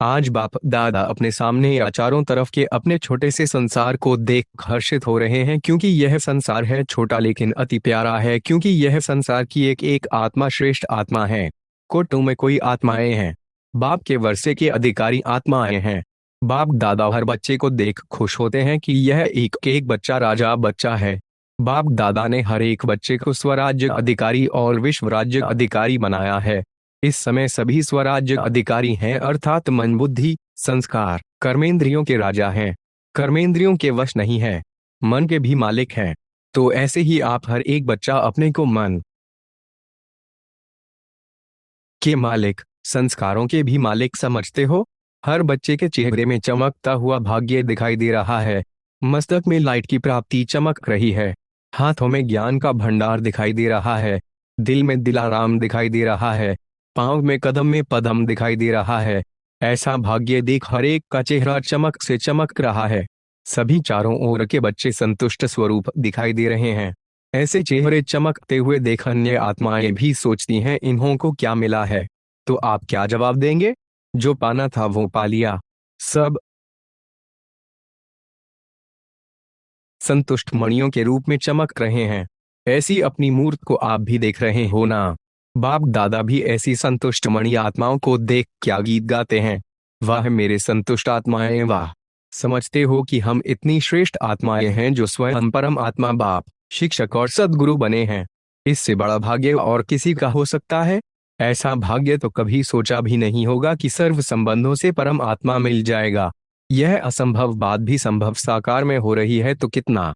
आज बाप दादा अपने सामने या चारों तरफ के अपने छोटे से संसार को देख हर्षित हो रहे हैं, क्योंकि यह संसार है छोटा लेकिन अति प्यारा है, क्योंकि यह संसार की एक एक आत्मा श्रेष्ठ आत्मा है। कोटू में कोई आत्माएं हैं। बाप के वर्षे के अधिकारी आत्माएं हैं। बाप दादा हर बच्चे को देख खुश होते हैं कि यह एक एक बच्चा राजा बच्चा है। बाप दादा ने हर एक बच्चे को स्वराज्य अधिकारी और विश्व राज्य अधिकारी बनाया है। इस समय सभी स्वराज्य अधिकारी हैं, अर्थात मन बुद्धि संस्कार कर्मेंद्रियों के राजा हैं। कर्मेंद्रियों के वश नहीं है, मन के भी मालिक हैं। तो ऐसे ही आप हर एक बच्चा अपने को मन के मालिक संस्कारों के भी मालिक समझते हो। हर बच्चे के चेहरे में चमकता हुआ भाग्य दिखाई दे रहा है। मस्तक में लाइट की प्राप्ति चमक रही है। हाथों में ज्ञान का भंडार दिखाई दे रहा है। दिल में दिलाराम दिखाई दे रहा है। पांव में पदम दिखाई दे रहा है। ऐसा भाग्य देख हर एक का चेहरा चमक से चमक रहा है। सभी चारों ओर के बच्चे संतुष्ट स्वरूप दिखाई दे रहे हैं। ऐसे चेहरे चमकते हुए देख अन्य आत्माएं भी सोचती हैं इन्हों को क्या मिला है। तो आप क्या जवाब देंगे? जो पाना था वो पा लिया। सब संतुष्ट मणियों के रूप में चमक रहे हैं। ऐसी अपनी मूर्त को आप भी देख रहे हो ना। बाप दादा भी ऐसी संतुष्ट मणि आत्माओं को देख क्या गीत गाते हैं। वाह मेरे संतुष्ट आत्माएं वाह। समझते हो कि हम इतनी श्रेष्ठ आत्माएं हैं जो स्वयं परम आत्मा बाप शिक्षक और सद्गुरु बने हैं। इससे बड़ा भाग्य और किसी का हो सकता है? ऐसा भाग्य तो कभी सोचा भी नहीं होगा कि सर्व संबंधों से परम आत्मा मिल जाएगा। यह असंभव बात भी संभव साकार में हो रही है, तो कितना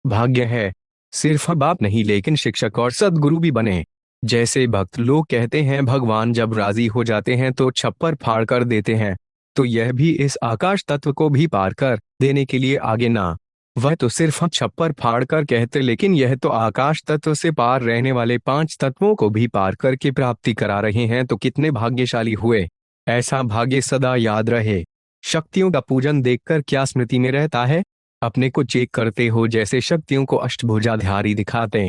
भाग्य है। सिर्फ बाप नहीं लेकिन शिक्षक और सद्गुरु भी बने। जैसे भक्त लोग कहते हैं भगवान जब राजी हो जाते हैं तो छप्पर फाड़ कर देते हैं, तो यह भी इस आकाश तत्व को भी पार कर देने के लिए आगे ना। वह तो सिर्फ छप्पर फाड़ कर कहते, लेकिन यह तो आकाश तत्व से पार रहने वाले पांच तत्वों को भी पार करके प्राप्ति करा रहे हैं, तो कितने भाग्यशाली हुए। ऐसा भाग्य सदा याद रहे। शक्तियों का पूजन देखकर क्या स्मृति में रहता है? अपने को चेक करते हो जैसे शक्तियों को अष्टभुजाधारी दिखाते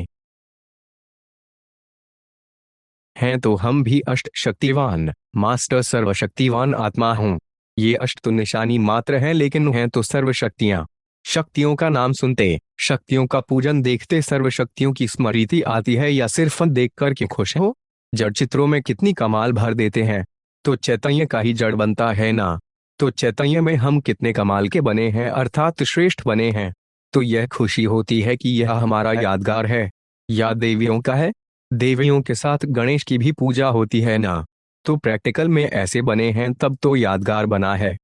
हैं, तो हम भी अष्ट शक्तिवान मास्टर सर्वशक्तिवान आत्मा हूँ। ये अष्ट तो निशानी मात्र है, लेकिन हैं तो सर्व शक्तियाँ। शक्तियों का नाम सुनते, शक्तियों का पूजन देखते सर्व शक्तियों की स्मृति आती है, या सिर्फ देख कर के खुश हो? जड़ चित्रों में कितनी कमाल भर देते हैं, तो चैतन्य का ही जड़ बनता है ना। तो चैतन्य में हम कितने कमाल के बने हैं, अर्थात श्रेष्ठ बने हैं। तो यह खुशी होती है कि यह हमारा यादगार है। या देवियों का है। देवियों के साथ गणेश की भी पूजा होती है ना। तो प्रैक्टिकल में ऐसे बने हैं, तब तो यादगार बना है।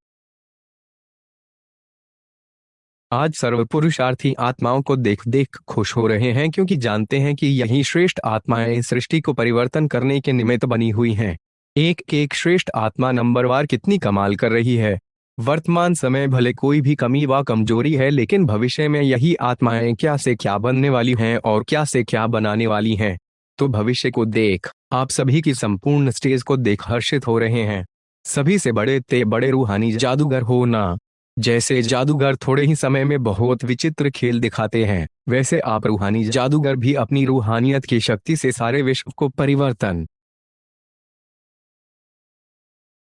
आज सर्व पुरुषार्थी आत्माओं को देख देख खुश हो रहे हैं, क्योंकि जानते हैं कि यही श्रेष्ठ आत्माएं सृष्टि को परिवर्तन करने के निमित्त बनी हुई हैं। एक एक श्रेष्ठ आत्मा नंबरवार कितनी कमाल कर रही है। वर्तमान समय भले कोई भी कमी व कमजोरी है, लेकिन भविष्य में यही आत्माएं क्या से क्या बनने वाली हैं और क्या से क्या बनाने वाली हैं। तो भविष्य को देख आप सभी की संपूर्ण स्टेज को देख हर्षित हो रहे हैं। सभी से बड़े ते बड़े रूहानी जादूगर हो ना। जैसे जादूगर थोड़े ही समय में बहुत विचित्र खेल दिखाते हैं, वैसे आप रूहानी जादूगर भी अपनी रूहानियत की शक्ति से सारे विश्व को परिवर्तन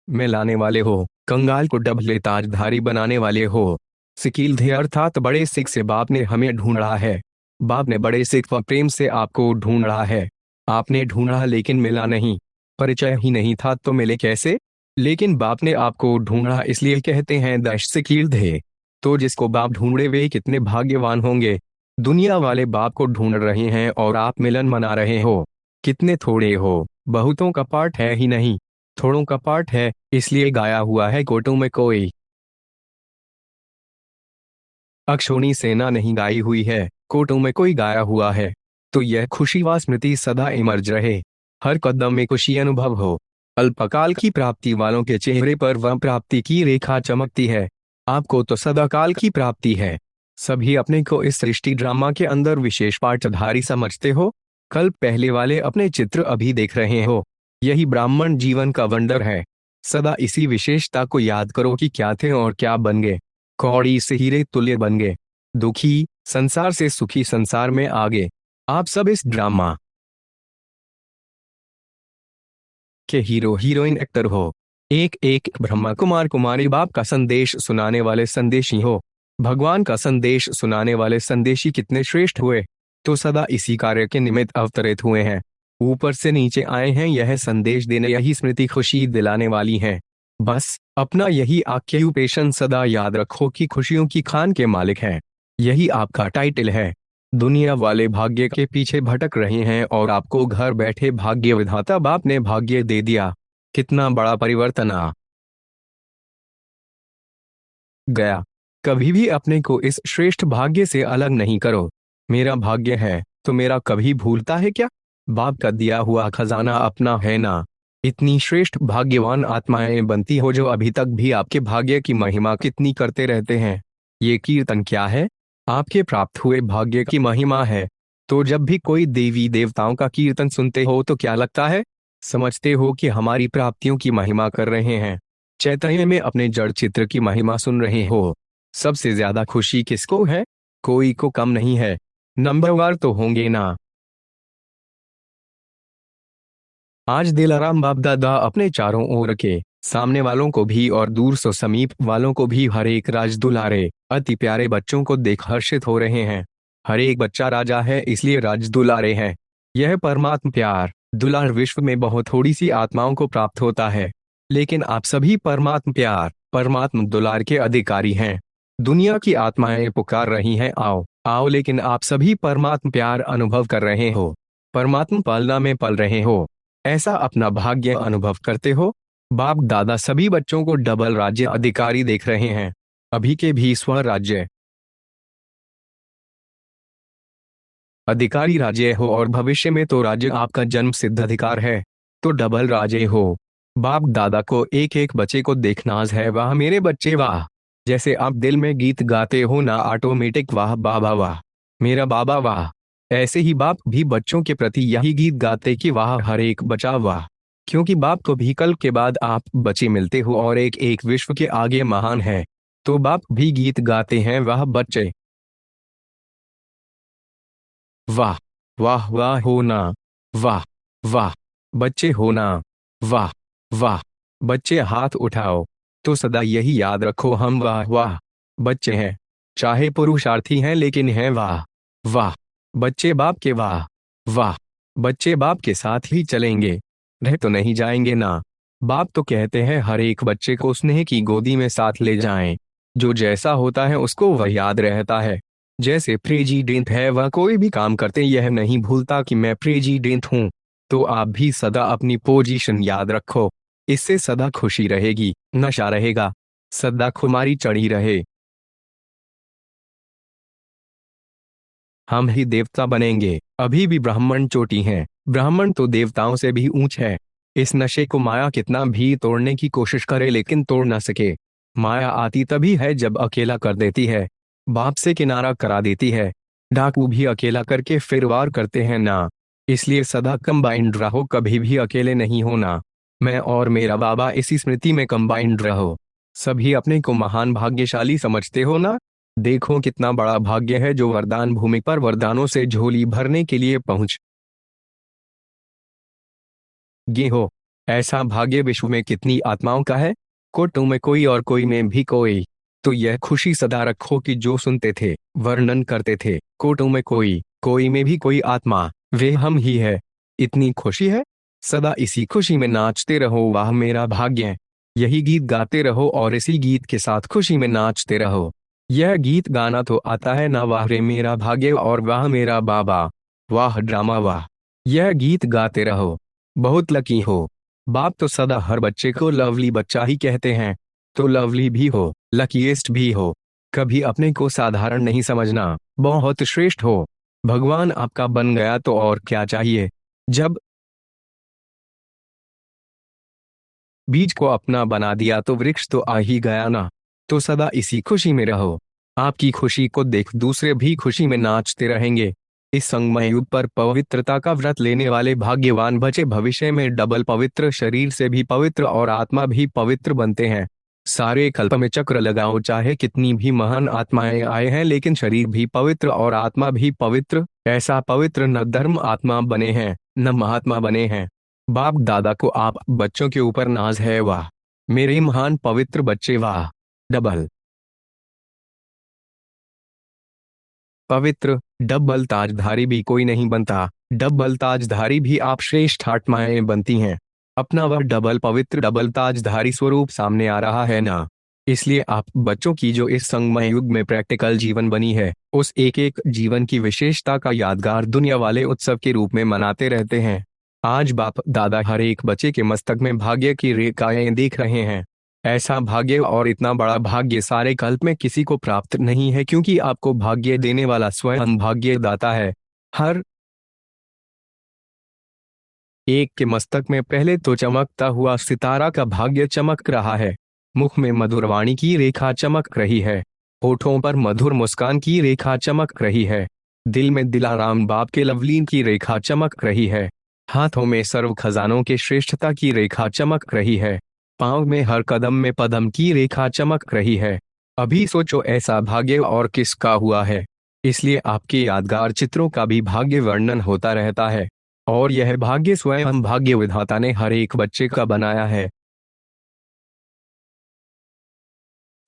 में लाने वाले हो। कंगाल को डबले ताजधारी बनाने वाले हो। सिकील थे अर्थात बड़े सिख से बाप ने हमें ढूंढा है। बाप ने बड़े सिख व प्रेम से आपको ढूंढा है। आपने ढूंढा लेकिन मिला नहीं। परिचय ही नहीं था तो मिले कैसे? लेकिन बाप ने आपको ढूंढा, इसलिए कहते हैं दश सिकील थे। तो जिसको बाप ढूंढे वे कितने भाग्यवान होंगे। दुनिया वाले बाप को ढूंढ रहे हैं और आप मिलन मना रहे हो। कितने थोड़े हो। बहुतों का पाठ है ही नहीं, थोड़ों का पाठ है। इसलिए गाया हुआ है कोटों में कोई अक्षोणी सेना नहीं गाई हुई है, कोटों में कोई गाया हुआ है। तो यह खुशी व स्मृति सदा इमर्ज रहे। हर कदम में खुशी अनुभव हो। अल्पकाल की प्राप्ति वालों के चेहरे पर वह प्राप्ति की रेखा चमकती है। आपको तो सदाकाल की प्राप्ति है। सभी अपने को इस सृष्टि ड्रामा के अंदर विशेष पात्रधारी समझते हो। कल पहले वाले अपने चित्र अभी देख रहे हो। यही ब्राह्मण जीवन का वंडर है। सदा इसी विशेषता को याद करो कि क्या थे और क्या बन गए। कौड़ी से हीरे तुल्य बन गए। दुखी संसार से सुखी संसार में आगे। आप सब इस ड्रामा के हीरो हीरोइन एक्टर हो, एक एक ब्रह्मा कुमार कुमारी बाप का संदेश सुनाने वाले संदेशी हो, भगवान का संदेश सुनाने वाले संदेशी कितने श्रेष्ठ हुए, तो सदा इसी कार्य के निमित्त अवतरित हुए हैं, ऊपर से नीचे आए हैं यह संदेश देने, यही स्मृति खुशी दिलाने वाली है। बस अपना यही ऑक्यूपेशन सदा याद रखो कि खुशियों की खान के मालिक हैं, यही आपका टाइटल है। दुनिया वाले भाग्य के पीछे भटक रहे हैं और आपको घर बैठे भाग्य विधाता बाप ने भाग्य दे दिया। कितना बड़ा परिवर्तन आ गया। कभी भी अपने को इस श्रेष्ठ भाग्य से अलग नहीं करो। मेरा भाग्य है तो मेरा कभी भूलता है क्या? बाप का दिया हुआ खजाना अपना है ना। इतनी श्रेष्ठ भाग्यवान आत्माएं बनती हो जो अभी तक भी आपके भाग्य की महिमा कितनी करते रहते हैं। ये कीर्तन क्या है? आपके प्राप्त हुए भाग्य की महिमा है। तो जब भी कोई देवी देवताओं का कीर्तन सुनते हो तो क्या लगता है? समझते हो कि हमारी प्राप्तियों की महिमा कर रहे हैं, चैतन्य में अपने जड़ चित्र की महिमा सुन रहे हो। सबसे ज्यादा खुशी किसको है? कोई को कम नहीं है, नंबरवार तो होंगे ना। आज दिलाराम बाप दादा अपने चारों ओर के सामने वालों को भी और दूर सो समीप वालों को भी हर एक राज दुलारे अति प्यारे बच्चों को देख हर्षित हो रहे हैं। हर एक बच्चा राजा है इसलिए राज दुलारे हैं। यह परमात्म प्यार दुलार विश्व में बहुत थोड़ी सी आत्माओं को प्राप्त होता है, लेकिन आप सभी परमात्म प्यार परमात्म दुलार के अधिकारी हैं। दुनिया की आत्माएं पुकार रही हैं, आओ आओ, लेकिन आप सभी परमात्म प्यार अनुभव कर रहे हो, परमात्म पालना में पल रहे हो। ऐसा अपना भाग्य अनुभव करते हो। बाप दादा सभी बच्चों को डबल राज्य अधिकारी देख रहे हैं। अभी के भी स्व राज्य अधिकारी राज्य हो और भविष्य में तो राज्य आपका जन्म सिद्ध अधिकार है, तो डबल राज्य हो। बाप दादा को एक एक बच्चे को देखना है, वाह मेरे बच्चे वाह। जैसे आप दिल में गीत गाते हो ना ऑटोमेटिक, वाह बाबा वाह मेरा बाबा वाह। ऐसे ही बाप भी बच्चों के प्रति यही गीत गाते कि वाह हर एक बचा वाह। क्योंकि बाप को भी कल के बाद आप बच्चे मिलते हो और एक एक विश्व के आगे महान है, तो बाप भी गीत गाते हैं, वाह बच्चे वाह वाह वाह होना, वाह वाह बच्चे होना, वाह वाह बच्चे हाथ उठाओ। तो सदा यही याद रखो, हम वाह वाह बच्चे हैं, चाहे पुरुषार्थी हैं लेकिन हैं वाह वाह बच्चे बाप के, वाह वाह बच्चे बाप के साथ ही चलेंगे, रह तो नहीं जाएंगे ना। बाप तो कहते हैं हर एक बच्चे को स्नेह की गोदी में साथ ले जाएं। जो जैसा होता है उसको वह याद रहता है। जैसे प्रेजिडेंट है वह कोई भी काम करते यह नहीं भूलता कि मैं प्रेजिडेंट हूँ, तो आप भी सदा अपनी पोजीशन याद रखो। इससे सदा खुशी रहेगी, नशा रहेगा, सदा खुमारी चढ़ी रहे। हम ही देवता बनेंगे। अभी भी ब्राह्मण चोटी हैं, ब्राह्मण तो देवताओं से भी ऊंच है। इस नशे को माया कितना भी तोड़ने की कोशिश करे लेकिन तोड़ ना सके। माया आती तभी है जब अकेला कर देती है, बाप से किनारा करा देती है। डाकू भी अकेला करके फिर वार करते हैं ना। इसलिए सदा कंबाइंड रहो, कभी भी अकेले नहीं होना। मैं और मेरा बाबा इसी स्मृति में कंबाइंड रहो। सभी अपने को महान भाग्यशाली समझते हो ना। देखो कितना बड़ा भाग्य है जो वरदान भूमि पर वरदानों से झोली भरने के लिए पहुंच गए हो। ऐसा भाग्य विश्व में कितनी आत्माओं का है, कोटों में कोई और कोई में भी कोई। तो यह खुशी सदा रखो कि जो सुनते थे वर्णन करते थे, कोटों में कोई कोई में भी कोई आत्मा, वे हम ही है। इतनी खुशी है, सदा इसी खुशी में नाचते रहो, वाह मेरा भाग्य। यही गीत गाते रहो और इसी गीत के साथ खुशी में नाचते रहो। यह गीत गाना तो आता है ना, वाह रे मेरा भाग्य और वाह मेरा बाबा, वाह ड्रामा वाह। यह गीत गाते रहो, बहुत लकी हो। बाप तो सदा हर बच्चे को लवली बच्चा ही कहते हैं, तो लवली भी हो, लकीएस्ट भी हो। कभी अपने को साधारण नहीं समझना, बहुत श्रेष्ठ हो। भगवान आपका बन गया तो और क्या चाहिए। जब बीज को अपना बना दिया तो वृक्ष तो आ ही गया ना। तो सदा इसी खुशी में रहो। आपकी खुशी को देख दूसरे भी खुशी में नाचते रहेंगे। इस संगमय युग पर पवित्रता का व्रत लेने वाले भाग्यवान बचे भविष्य में डबल पवित्र, शरीर से भी पवित्र और आत्मा भी पवित्र बनते हैं। सारे कल्प में चक्र लगाओ, चाहे कितनी भी महान आत्माएं आए हैं, लेकिन शरीर भी पवित्र और आत्मा भी पवित्र। ऐसा पवित्र न धर्म आत्मा बने हैं न महात्मा बने हैं। बाप दादा को आप बच्चों के ऊपर नाज है, वाह मेरे महान पवित्र बच्चे, वाह। डबल पवित्र डबल ताजधारी भी कोई नहीं बनता, डबल ताजधारी भी आप श्रेष्ठ आत्माएं बनती हैं। अपना वह डबल पवित्र डबल ताजधारी स्वरूप सामने आ रहा है ना। इसलिए आप बच्चों की जो इस संगमय युग में प्रैक्टिकल जीवन बनी है, उस एक एक जीवन की विशेषता का यादगार दुनिया वाले उत्सव के रूप में मनाते रहते हैं। आज बाप दादा हर एक बच्चे के मस्तक में भाग्य की रेखाएं देख रहे हैं। ऐसा भाग्य और इतना बड़ा भाग्य सारे कल्प में किसी को प्राप्त नहीं है, क्योंकि आपको भाग्य देने वाला स्वयं भाग्य दाता है। हर एक के मस्तक में पहले तो चमकता हुआ सितारा का भाग्य चमक रहा है। मुख में मधुर वाणी की रेखा चमक रही है। होठों पर मधुर मुस्कान की रेखा चमक रही है। दिल में दिलाराम बाप के लवलीन की रेखा चमक रही है। हाथों में सर्व खजानों के श्रेष्ठता की रेखा चमक रही है। पांव में हर कदम में पदम की रेखा चमक रही है। अभी सोचो ऐसा भाग्य और किसका हुआ है। इसलिए आपके यादगार चित्रों का भी भाग्य वर्णन होता रहता है। और यह भाग्य स्वयं भाग्य विधाता ने हर एक बच्चे का बनाया है।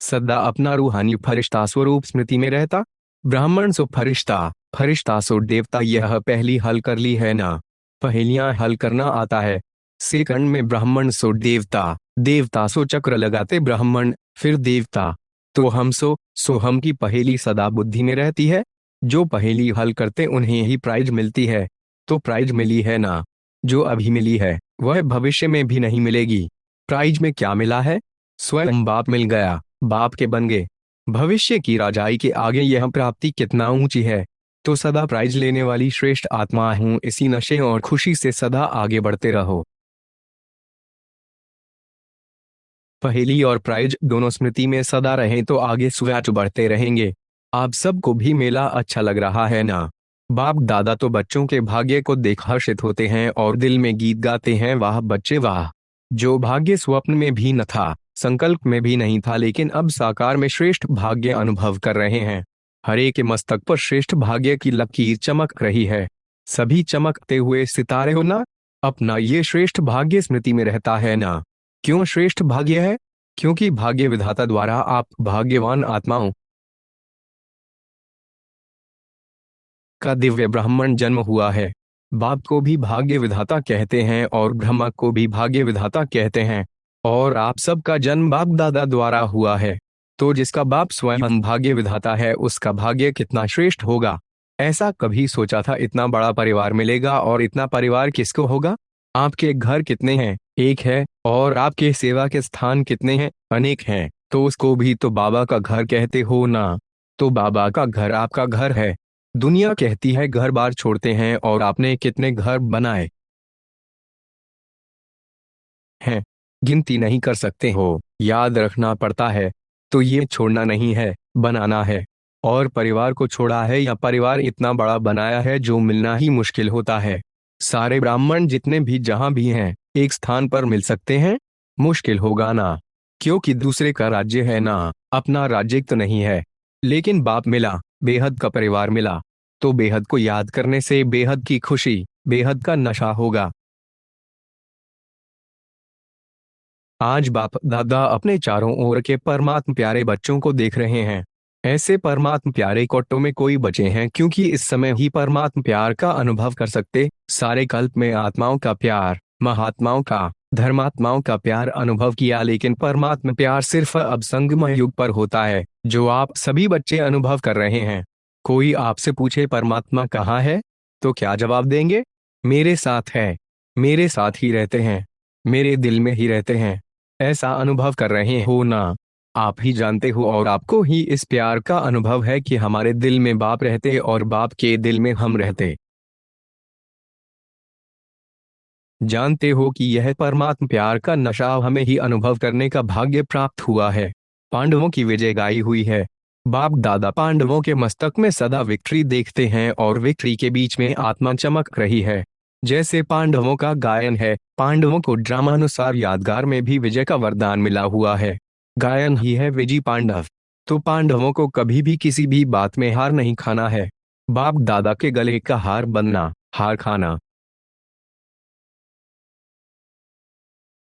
सदा अपना रूहानी फरिश्ता स्वरूप स्मृति में रहता। ब्राह्मण सो फरिश्ता, फरिश्ता सो देवता, यह पहली हल कर ली है ना। पहेलियां हल करना आता है। सेकंड में ब्राह्मण सो देवता, देवता सो चक्र लगाते ब्राह्मण, फिर देवता। तो सो हम की पहेली सदा बुद्धि में रहती है। जो पहेली हल करते उन्हें ही प्राइज मिलती है। तो प्राइज मिली है ना। जो अभी मिली है वह भविष्य में भी नहीं मिलेगी। प्राइज में क्या मिला है? स्वयं बाप मिल गया, बाप के बन गए। भविष्य की राजाई के आगे यह प्राप्ति कितना ऊंची है। तो सदा प्राइज लेने वाली श्रेष्ठ आत्मा हूं, इसी नशे और खुशी से सदा आगे बढ़ते रहो। पहेली और प्राइज दोनों स्मृति में सदा रहें तो आगे स्वयं बढ़ते रहेंगे। आप सबको भी मेला अच्छा लग रहा है ना। बाप दादा तो बच्चों के भाग्य को देख हर्षित होते हैं और दिल में गीत गाते हैं, वाह बच्चे वाह। जो भाग्य स्वप्न में भी न था, संकल्प में भी नहीं था, लेकिन अब साकार में श्रेष्ठ भाग्य अनुभव कर रहे हैं। हरे के मस्तक पर श्रेष्ठ भाग्य की लकीर चमक रही है। सभी चमकते हुए सितारे हो ना। अपना ये श्रेष्ठ भाग्य स्मृति में रहता है ना। क्यों श्रेष्ठ भाग्य है? क्योंकि भाग्य विधाता द्वारा आप भाग्यवान आत्माओं का दिव्य ब्राह्मण जन्म हुआ है। बाप को भी भाग्य विधाता कहते हैं और ब्रह्मा को भी भाग्य विधाता कहते हैं। और आप सबका जन्म बाप दादा द्वारा हुआ है। तो जिसका बाप स्वयं भाग्य विधाता है उसका भाग्य कितना श्रेष्ठ होगा। ऐसा कभी सोचा था इतना बड़ा परिवार मिलेगा? और इतना परिवार किसको होगा? आपके घर कितने हैं? एक है। और आपके सेवा के स्थान कितने हैं? अनेक हैं। तो उसको भी तो बाबा का घर कहते हो ना। तो बाबा का घर आपका घर है। दुनिया कहती है घर बार छोड़ते हैं, और आपने कितने घर बनाए हैं गिनती नहीं कर सकते हो। याद रखना पड़ता है। तो ये छोड़ना नहीं है, बनाना है। और परिवार को छोड़ा है या परिवार इतना बड़ा बनाया है जो मिलना ही मुश्किल होता है। सारे ब्राह्मण जितने भी जहां भी हैं एक स्थान पर मिल सकते हैं? मुश्किल होगा ना। क्योंकि दूसरे का राज्य है ना, अपना राज्य तो नहीं है। लेकिन बाप मिला, बेहद का परिवार मिला। तो बेहद को याद करने से बेहद की खुशी, बेहद का नशा होगा। आज बाप दादा अपने चारों ओर के परमात्म प्यारे बच्चों को देख रहे हैं। ऐसे परमात्म प्यारे कोटों में कोई बचे हैं, क्योंकि इस समय ही परमात्म प्यार का अनुभव कर सकते। सारे कल्प में आत्माओं का प्यार, महात्माओं का, धर्मात्माओं का प्यार अनुभव किया, लेकिन परमात्म प्यार सिर्फ अब संगमय युग पर होता है, जो आप सभी बच्चे अनुभव कर रहे हैं। कोई आपसे पूछे परमात्मा कहाँ है, तो क्या जवाब देंगे? मेरे साथ है, मेरे साथ ही रहते हैं, मेरे दिल में ही रहते हैं। ऐसा अनुभव कर रहे हो ना। आप ही जानते हो और आपको ही इस प्यार का अनुभव है कि हमारे दिल में बाप रहते और बाप के दिल में हम रहते। जानते हो कि यह परमात्म प्यार का नशा हमें ही अनुभव करने का भाग्य प्राप्त हुआ है। पांडवों की विजय गाई हुई है। बाप दादा पांडवों के मस्तक में सदा विक्ट्री देखते हैं और विक्ट्री के बीच में आत्मा चमक रही है। जैसे पांडवों का गायन है, पांडवों को ड्रामानुसार यादगार में भी विजय का वरदान मिला हुआ है। गायन ही है विजय पांडव। तो पांडवों को कभी भी किसी भी बात में हार नहीं खाना है। बाप दादा के गले का हार बनना, हार खाना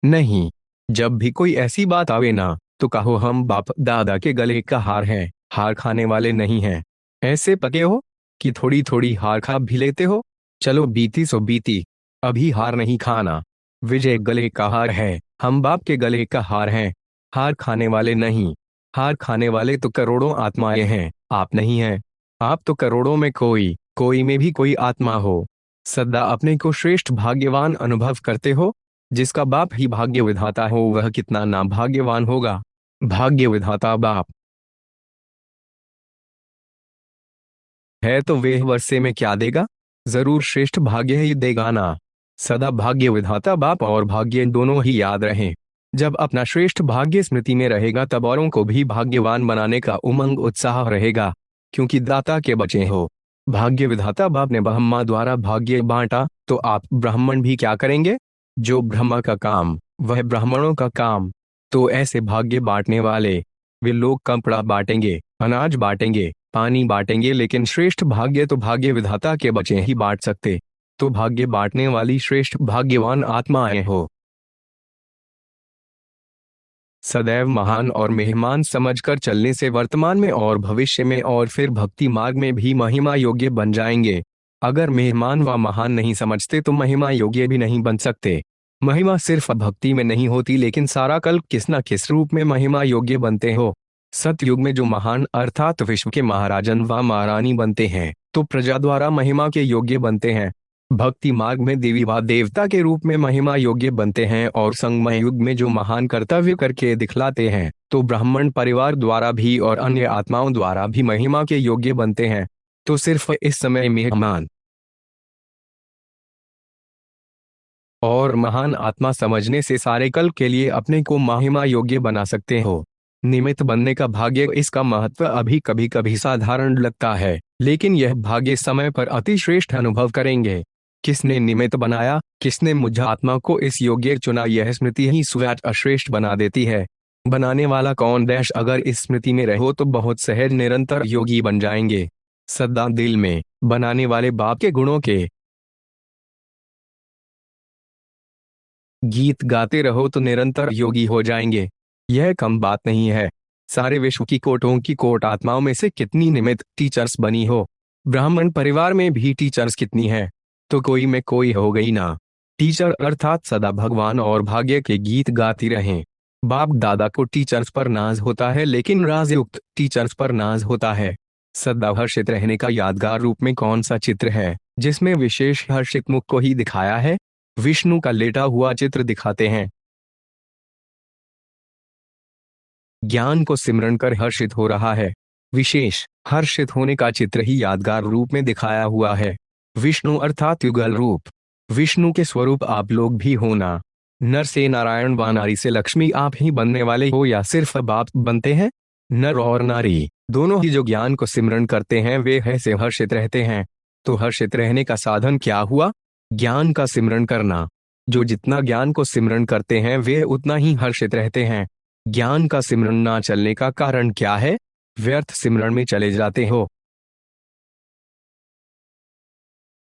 नहीं। जब भी कोई ऐसी बात आवे ना, तो कहो हम बाप दादा के गले का हार हैं, हार खाने वाले नहीं हैं। ऐसे पके हो कि थोड़ी थोड़ी हार खा भी लेते हो। चलो बीती सो बीती, अभी हार नहीं खाना। विजय गले का हार है, हम बाप के गले का हार हैं, हार खाने वाले नहीं। हार खाने वाले तो करोड़ों आत्माएं हैं, आप नहीं हैं। आप तो करोड़ों में कोई, कोई में भी कोई आत्मा हो। सदा अपने को श्रेष्ठ भाग्यवान अनुभव करते हो। जिसका बाप ही भाग्य विधाता हो वह कितना ना भाग्यवान होगा। भाग्य विधाता बाप है तो वह वर्षे में क्या देगा, जरूर श्रेष्ठ भाग्य ही देगा ना। सदा भाग्य विधाता बाप और भाग्य दोनों ही याद रहें। जब अपना श्रेष्ठ भाग्य स्मृति में रहेगा तब औरों को भी भाग्यवान बनाने का उमंग उत्साह रहेगा, क्योंकि दाता के बचे हो। भाग्य विधाता बाप ने ब्रह्मा द्वारा भाग्य बांटा, तो आप ब्राह्मण भी क्या करेंगे। जो ब्रह्मा का काम वह ब्राह्मणों का काम। तो ऐसे भाग्य बांटने वाले, वे लोग कपड़ा बांटेंगे, अनाज बांटेंगे, पानी बांटेंगे, लेकिन श्रेष्ठ भाग्य तो भाग्य विधाता के बचे ही बांट सकते। तो भाग्य बांटने वाली श्रेष्ठ भाग्यवान आत्माएं हो। सदैव महान और मेहमान समझकर चलने से वर्तमान में और भविष्य में और फिर भक्ति मार्ग में भी महिमा योग्य बन जाएंगे। अगर मेहमान व महान नहीं समझते तो महिमा योग्य भी नहीं बन सकते। महिमा सिर्फ भक्ति में नहीं होती, लेकिन सारा कल्प किस न किस रूप में महिमा योग्य बनते हो। सतयुग में जो महान अर्थात विश्व के महाराजन व महारानी बनते हैं तो प्रजा द्वारा महिमा के योग्य बनते हैं। भक्ति मार्ग में देवी व देवता के रूप में महिमा योग्य बनते हैं, और संगमय युग में जो महान कर्तव्य करके दिखलाते हैं तो ब्राह्मण परिवार द्वारा भी और अन्य आत्माओं द्वारा भी महिमा के योग्य बनते हैं। तो सिर्फ इस समय मेहमान और महान आत्मा समझने से सारे कल्प के लिए अपने को महिमा योग्य बना सकते हो। निमित्त बनने का भाग्य, इसका महत्व अभी कभी कभी साधारण लगता है, लेकिन यह भाग्य समय पर अति श्रेष्ठ अनुभव करेंगे। किसने निमित्त बनाया, किसने मुझ आत्मा को इस योग्य चुना, यह स्मृति ही स्वयं अश्रेष्ठ बना देती है। बनाने वाला कौन देश, अगर इस स्मृति में रहो तो बहुत सहज निरंतर योगी बन जाएंगे। सदा दिल में बनाने वाले बाप के गुणों के गीत गाते रहो तो निरंतर योगी हो जाएंगे। यह कम बात नहीं है। सारे विश्व की कोटों की कोट आत्माओं में से कितनी निमित्त टीचर्स बनी हो। ब्राह्मण परिवार में भी टीचर्स कितनी है, तो कोई में कोई हो गई ना। टीचर अर्थात सदा भगवान और भाग्य के गीत गाती रहें। बाप दादा को टीचर्स पर नाज होता है, लेकिन राजयुक्त टीचर्स पर नाज होता है। सदा हर्षित रहने का यादगार रूप में कौन सा चित्र है जिसमें विशेष हर्षित मुख को ही दिखाया है। विष्णु का लेटा हुआ चित्र दिखाते हैं। ज्ञान को सिमरन कर हर्षित हो रहा है। विशेष हर्षित होने का चित्र ही यादगार रूप में दिखाया हुआ है। विष्णु अर्थात युगल रूप। विष्णु के स्वरूप आप लोग भी होना। नर से नारायण व नारी से लक्ष्मी आप ही बनने वाले हो, या सिर्फ बाप बनते हैं। नर और नारी दोनों ही जो ज्ञान को सिमरन करते हैं वे ऐसे हर्षित रहते हैं। तो हर्षित रहने का साधन क्या हुआ, ज्ञान का सिमरन करना। जो जितना ज्ञान को सिमरन करते हैं वे उतना ही हर्षित रहते हैं। ज्ञान का सिमरन ना चलने का कारण क्या है, व्यर्थ सिमरन में चले जाते हो।